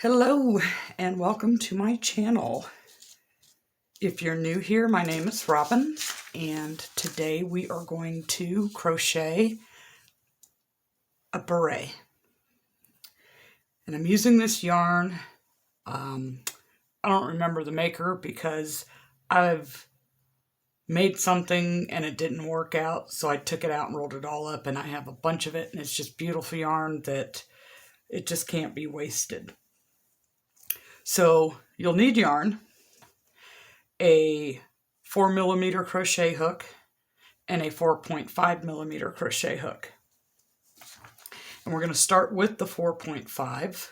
Hello and welcome to my channel. If you're new here, my name is Robin and today we are going to crochet a beret. And I'm using this yarn. I don't remember the maker because I've made something and it didn't work out, so I took it out and rolled it all up, and I have a bunch of it, and it's just beautiful yarn that it just can't be wasted. So you'll need yarn, a 4mm crochet hook, and a 4.5mm crochet hook. And we're going to start with the 4.5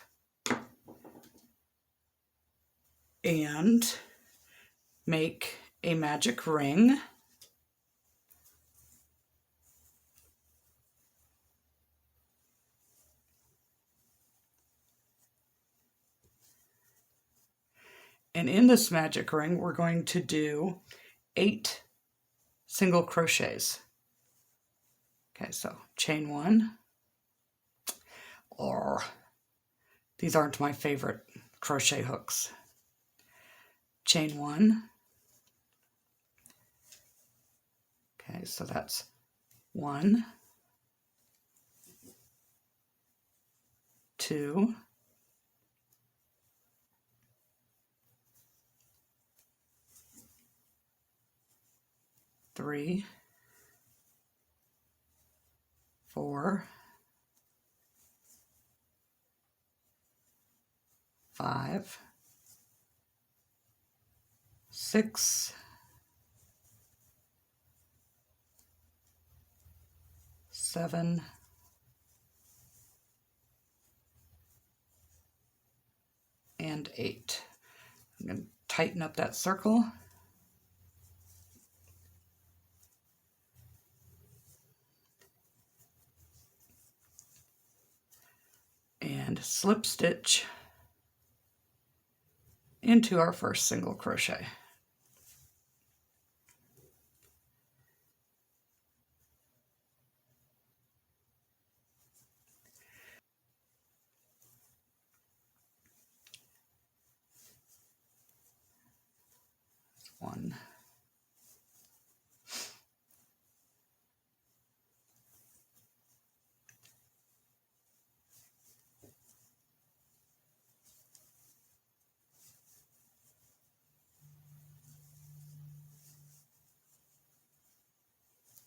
and make a magic ring. And in this magic ring, we're going to do 8 single crochets. Okay, so chain 1, or these aren't my favorite crochet hooks. Chain 1. Okay, so that's 1, 2, 3, 4, 5, 6, 7, 8. I'm going to tighten up that circle. And slip stitch into our first single crochet. One,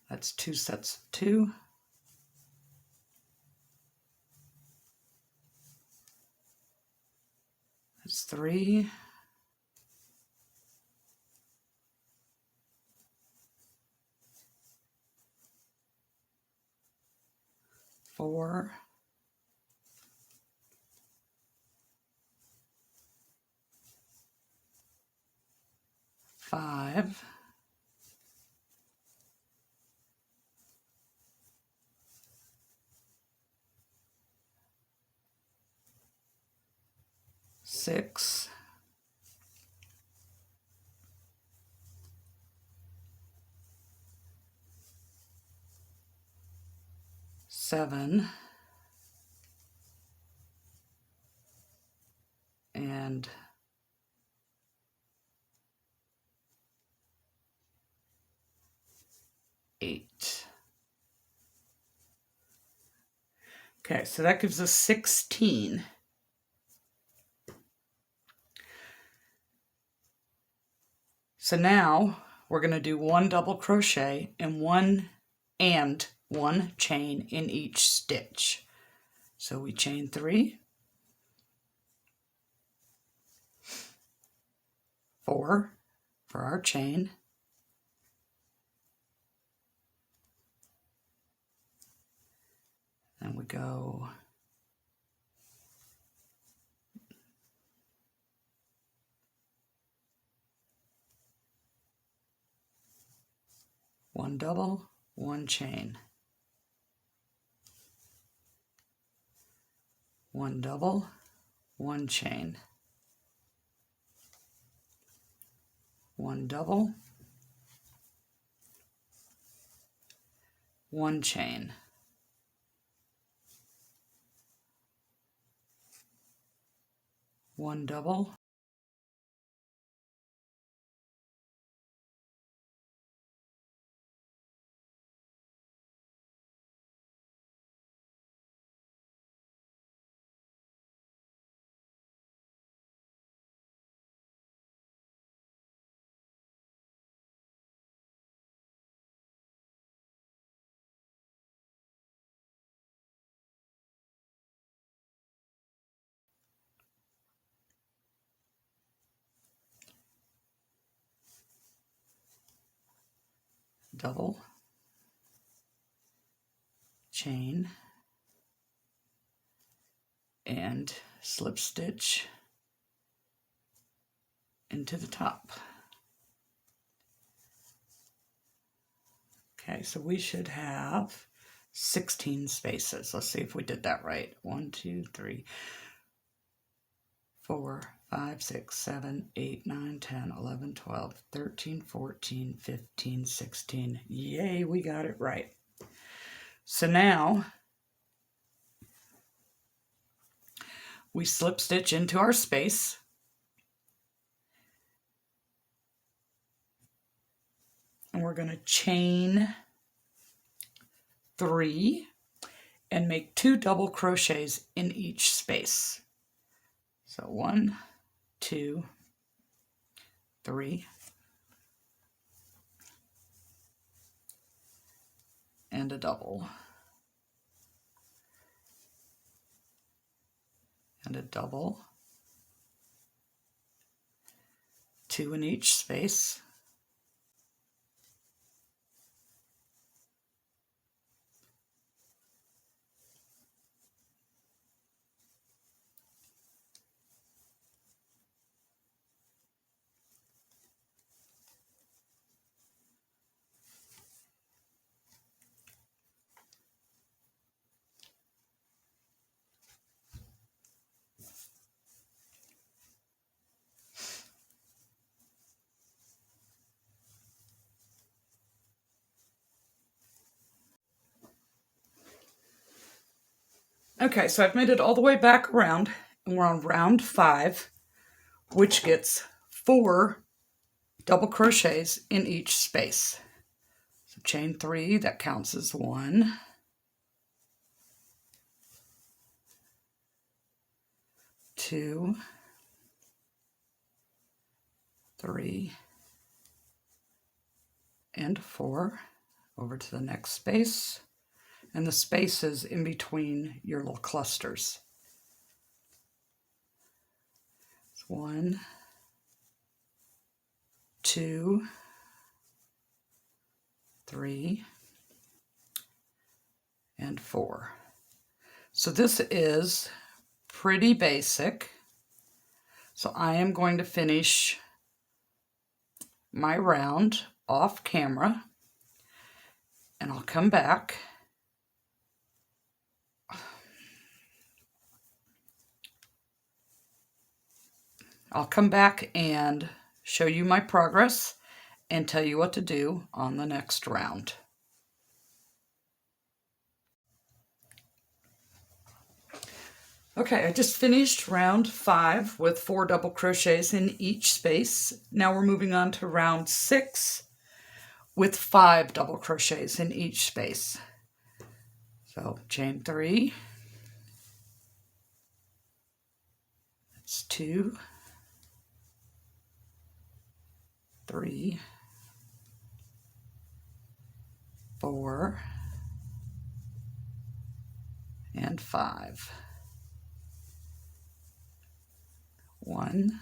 that's 2 sets of 2. That's 3. 4. 5. 6. 7. And 8. Okay, so that gives us 16. So now we're going to do 1 double crochet and one chain in each stitch. So we chain 3, 4 for our chain, and we go 1 double, 1 chain, 1 double, 1 chain, 1 double, 1 chain, 1 double, double, chain, and slip stitch into the top. Okay, so we should have 16 spaces. Let's see if we did that right. 1, 2, 3, 4, 5, 6, 7, 8, 9, 10, 11, 12, 13, 14, 15, 16. Yay, we got it right. So now we slip stitch into our space. And we're going to chain 3 and make 2 double crochets in each space. So 1, 2, 3, and a double, and a double, 2 in each space, Okay, so I've made it all the way back around, and we're on round 5, which gets 4 double crochets in each space. So chain 3, that counts as 1, 2, 3, and 4. Over to the next space. And the spaces in between your little clusters. 1, 2, 3, and 4. So this is pretty basic. So I am going to finish my round off camera, and I'll come back. I'll come back and show you my progress and tell you what to do on the next round. Okay, I just finished round 5 with 4 double crochets in each space. Now we're moving on to round 6 with 5 double crochets in each space. So chain 3, that's 2, 3, 4, and 5. 1,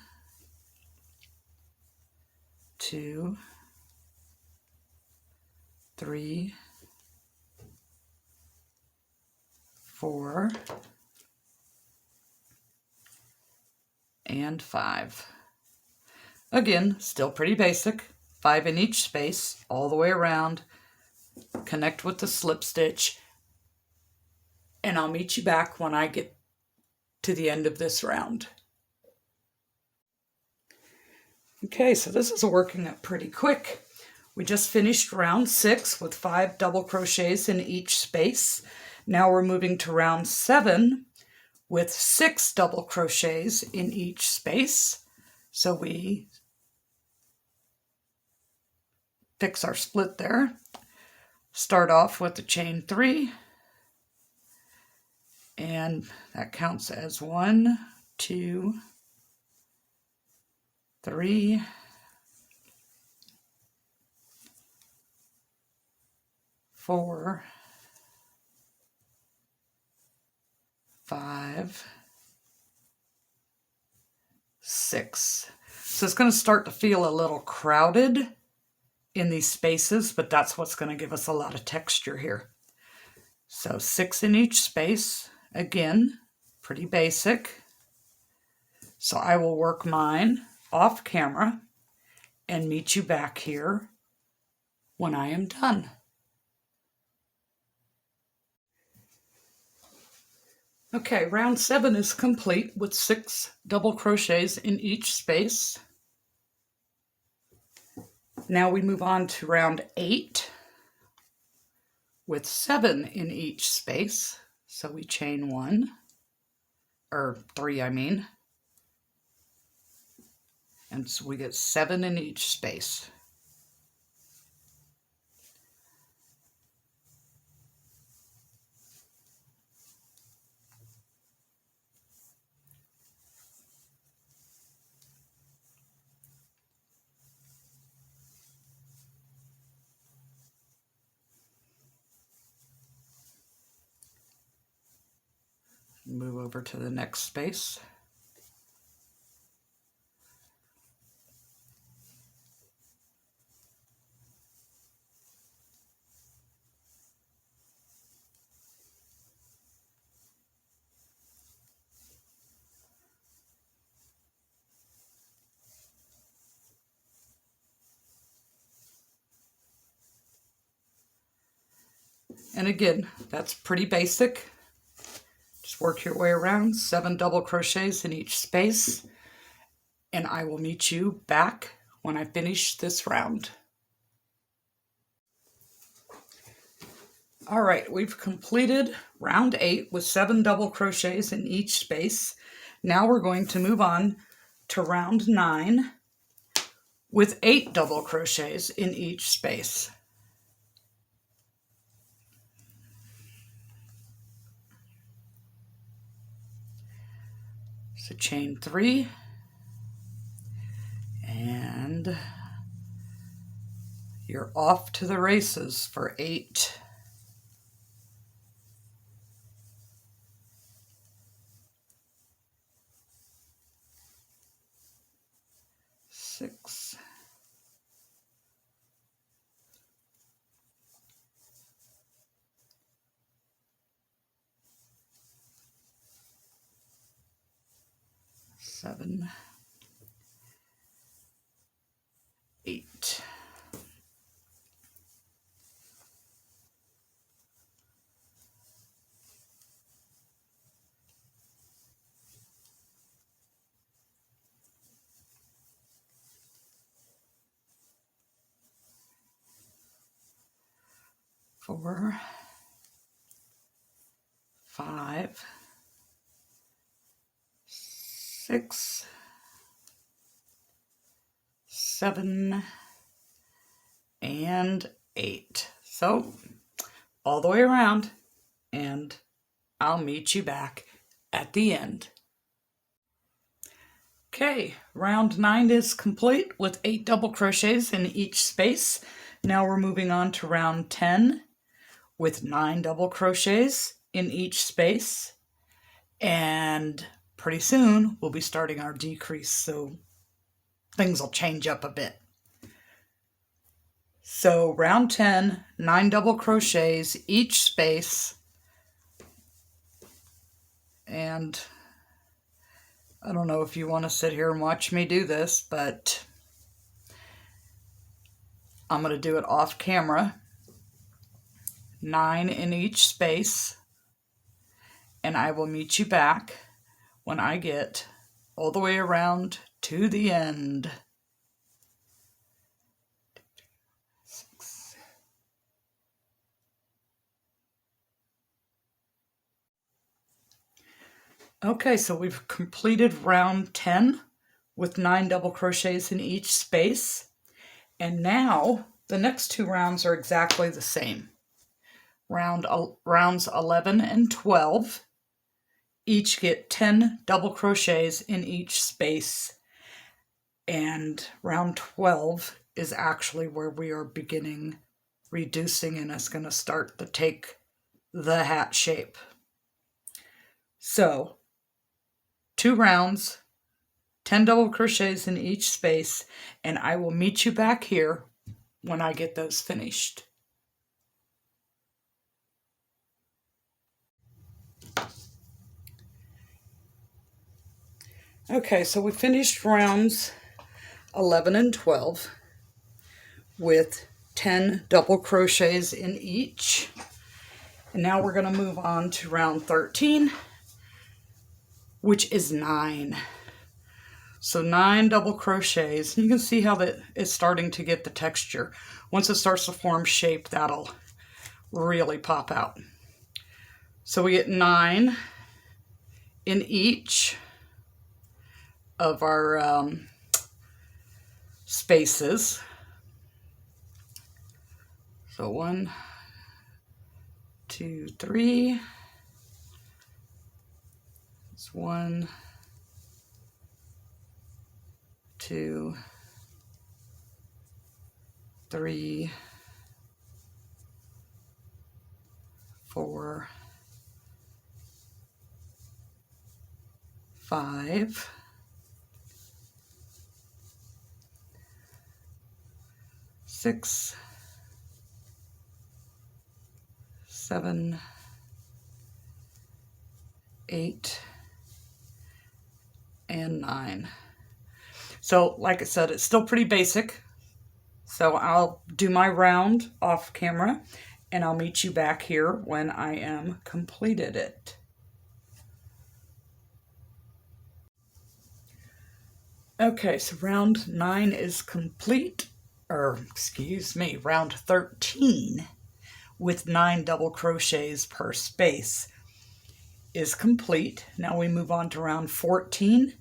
2, 3, 4, and 5. Again, still pretty basic. 5 in each space, all the way around. Connect with the slip stitch. And I'll meet you back when I get to the end of this round. Okay, so this is working up pretty quick. We just finished round 6 with 5 double crochets in each space. Now we're moving to round 7 with 6 double crochets in each space. So we fix our split there. Start off with the chain 3, and that counts as 1, 2, 3, 4, 5, 6. So it's going to start to feel a little crowded in these spaces, but that's what's going to give us a lot of texture here. So 6 in each space. Again, pretty basic. So I will work mine off camera and meet you back here when I am done. Okay, round 7 is complete with 6 double crochets in each space. Now we move on to round 8 with 7 in each space. So we chain 1, or 3 I mean, and so we get 7 in each space. Move over to the next space. And again, that's pretty basic. Just work your way around, 7 double crochets in each space, and I will meet you back when I finish this round. All right, we've completed round 8 with 7 double crochets in each space. Now we're going to move on to round 9 with 8 double crochets in each space. So chain 3, and you're off to the races for 8. 6, 7, 8. Four, 5, 6, 7, and 8. So all the way around, and I'll meet you back at the end. Okay, round 9 is complete with 8 double crochets in each space. Now we're moving on to round 10 with 9 double crochets in each space. And pretty soon we'll be starting our decrease, so things will change up a bit. So round 10, 9 double crochets each space. And I don't know if you want to sit here and watch me do this, but I'm going to do it off camera. 9 in each space. And I will meet you back when I get all the way around to the end. 6. Okay, so we've completed round 10 with 9 double crochets in each space. And now the next 2 rounds are exactly the same. Rounds 11 and 12 each get 10 double crochets in each space. And round 12 is actually where we are beginning reducing, and it's going to start to take the hat shape. So 2 rounds, 10 double crochets in each space, and I will meet you back here when I get those finished. Okay, so we finished rounds 11 and 12 with 10 double crochets in each. And now we're going to move on to round 13, which is 9. So 9 double crochets. You can see how that it's starting to get the texture. Once it starts to form shape, that'll really pop out. So we get 9 in each of our spaces. So 1, 2, 3. It's 1, 2, 3, 4, 5, 6, 7, 8, and 9. So, like I said, it's still pretty basic. So I'll do my round off camera, and I'll meet you back here when I am completed it. Okay, so round 9 is complete, round 13 with 9 double crochets per space is complete. Now we move on to round 14,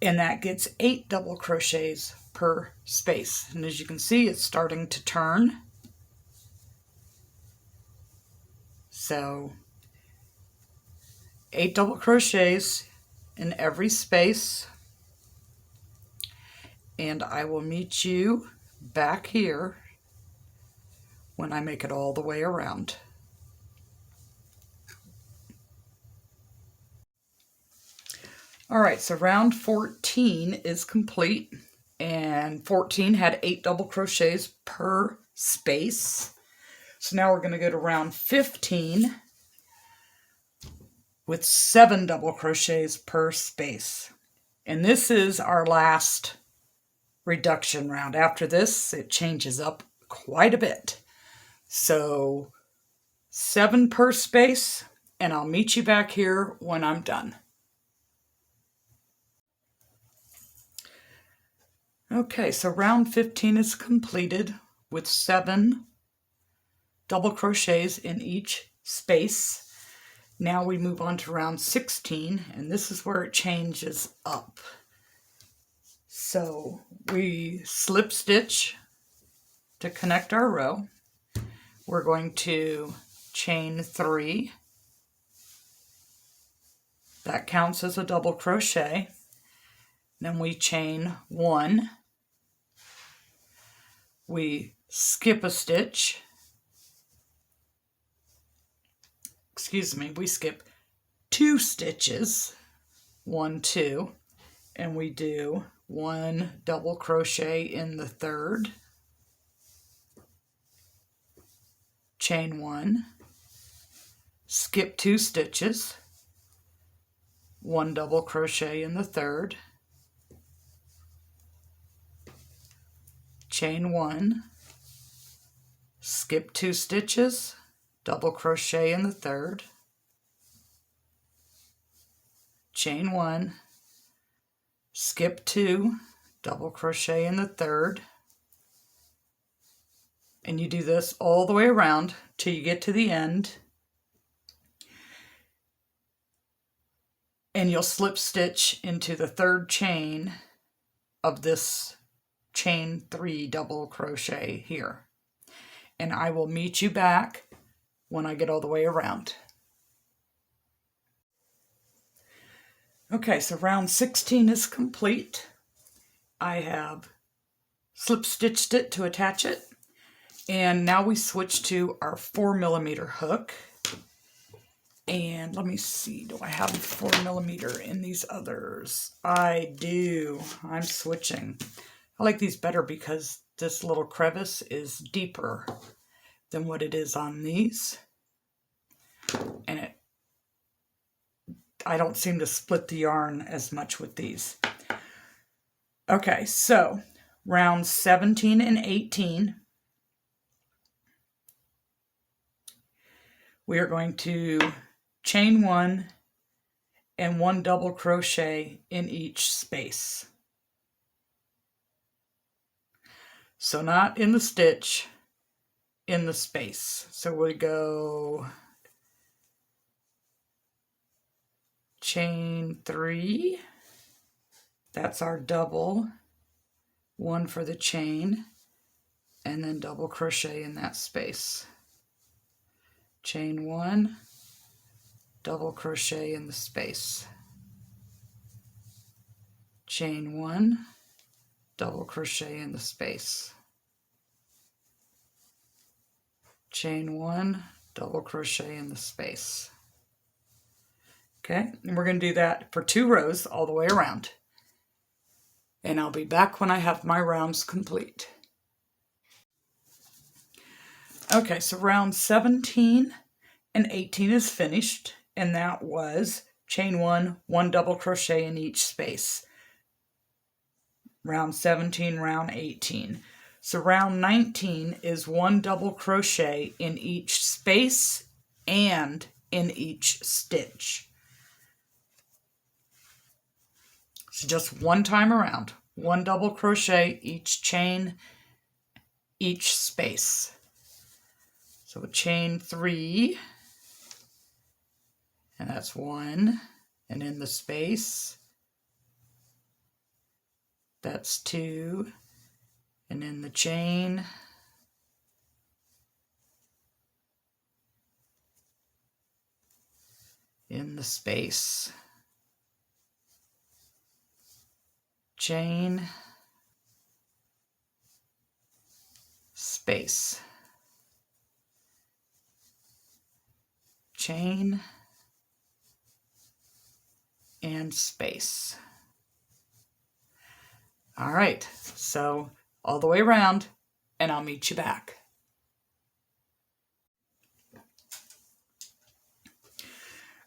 and that gets 8 double crochets per space. And as you can see, it's starting to turn. So 8 double crochets in every space, and I will meet you back here when I make it all the way around. All right, so round 14 is complete, and 14 had 8 double crochets per space. So now we're going to go to round 15 with 7 double crochets per space. And this is our last reduction round. After this, it changes up quite a bit. So 7 per space, and I'll meet you back here when I'm done. Okay, so round 15 is completed with 7 double crochets in each space. Now we move on to round 16, and this is where it changes up. So we slip stitch to connect our row. We're going to chain 3. That counts as a double crochet. Then we chain 1. We skip a stitch. We skip 2 stitches. 1, 2. And we do 1 double crochet in the 3rd. Chain 1. Skip 2 stitches. 1 double crochet in the 3rd. Chain 1, skip 2 stitches, double crochet in the 3rd, chain 1, skip 2, double crochet in the 3rd, and you do this all the way around till you get to the end. and you'll slip stitch into the third chain of this chain 3 double crochet here. And I will meet you back when I get all the way around. Okay, so round 16 is complete. I have slip stitched it to attach it. And now we switch to our 4mm hook. And let me see, do I have 4mm in these others? I do. I'm switching. I like these better because this little crevice is deeper than what it is on these. And I don't seem to split the yarn as much with these. Okay, so rounds 17 and 18, we are going to chain 1 and 1 double crochet in each space. So not in the stitch, in the space. So we go chain 3, that's our double, 1 for the chain, and then double crochet in that space. Chain 1, double crochet in the space. Chain 1, double crochet in the space. Chain 1, double crochet in the space. Okay, and we're going to do that for 2 rows all the way around. And I'll be back when I have my rounds complete. Okay, so round 17 and 18 is finished, and that was chain 1, 1 double crochet in each space. Round 17, round 18. So round 19 is 1 double crochet in each space and in each stitch. So just one time around, 1 double crochet each chain, each space. So chain 3, and that's 1, and in the space, that's 2, and in the chain, in the space, chain, space, chain, and space. All right, so all the way around, and I'll meet you back.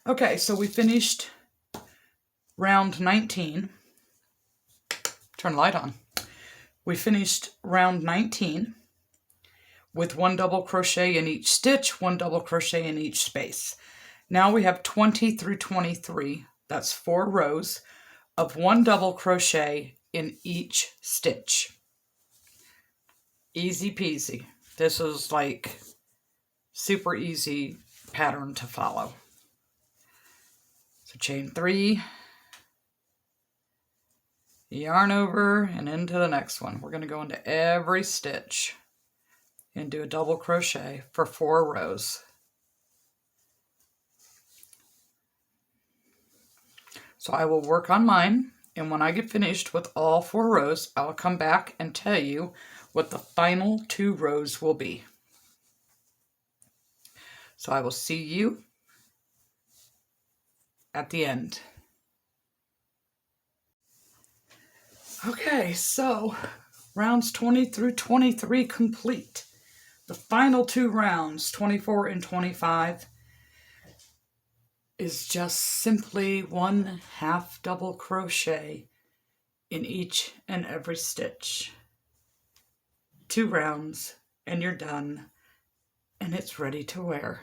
Okay, so we finished round 19. Turn the light on. We finished round 19 with 1 double crochet in each stitch, 1 double crochet in each space. Now we have 20 through 23, that's 4 rows of 1 double crochet in each stitch. Easy peasy. This is like super easy pattern to follow. So chain 3, yarn over and into the next one. We're going to go into every stitch and do a double crochet for 4 rows. So I will work on mine, and when I get finished with all 4 rows, I'll come back and tell you what the final 2 rows will be. So I will see you at the end. Okay, so rounds 20 through 23 complete. The final 2 rounds, 24 and 25, is just simply 1 half double crochet in each and every stitch. 2 rounds and you're done, and it's ready to wear.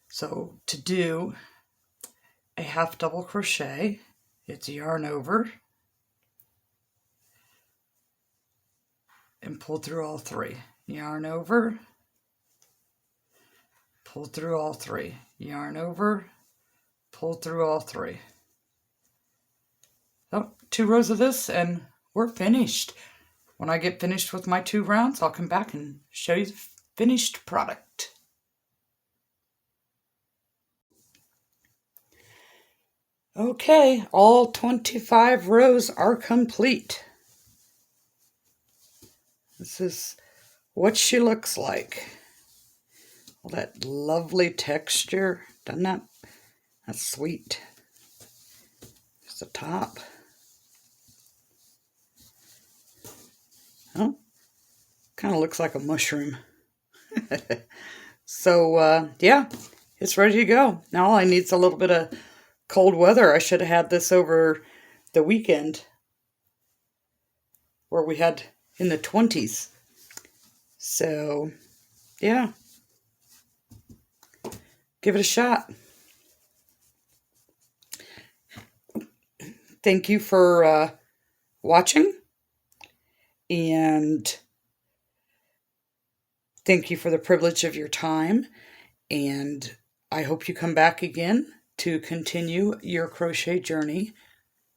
So to do a half double crochet, it's yarn over and pull through all 3. Yarn over, pull through all 3. Yarn over, pull through all 3. Oh, 2 rows of this and we're finished. When I get finished with my 2 rounds, I'll come back and show you the finished product. Okay, all 25 rows are complete. This is what she looks like. All that lovely texture. Doesn't that? That's sweet. There's the top. Oh, kind of looks like a mushroom. So, yeah, it's ready to go. Now all I need is a little bit of cold weather. I should have had this over the weekend where we had in the 20s. So, yeah, give it a shot. Thank you for watching, and thank you for the privilege of your time, and I hope you come back again to continue your crochet journey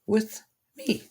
with me.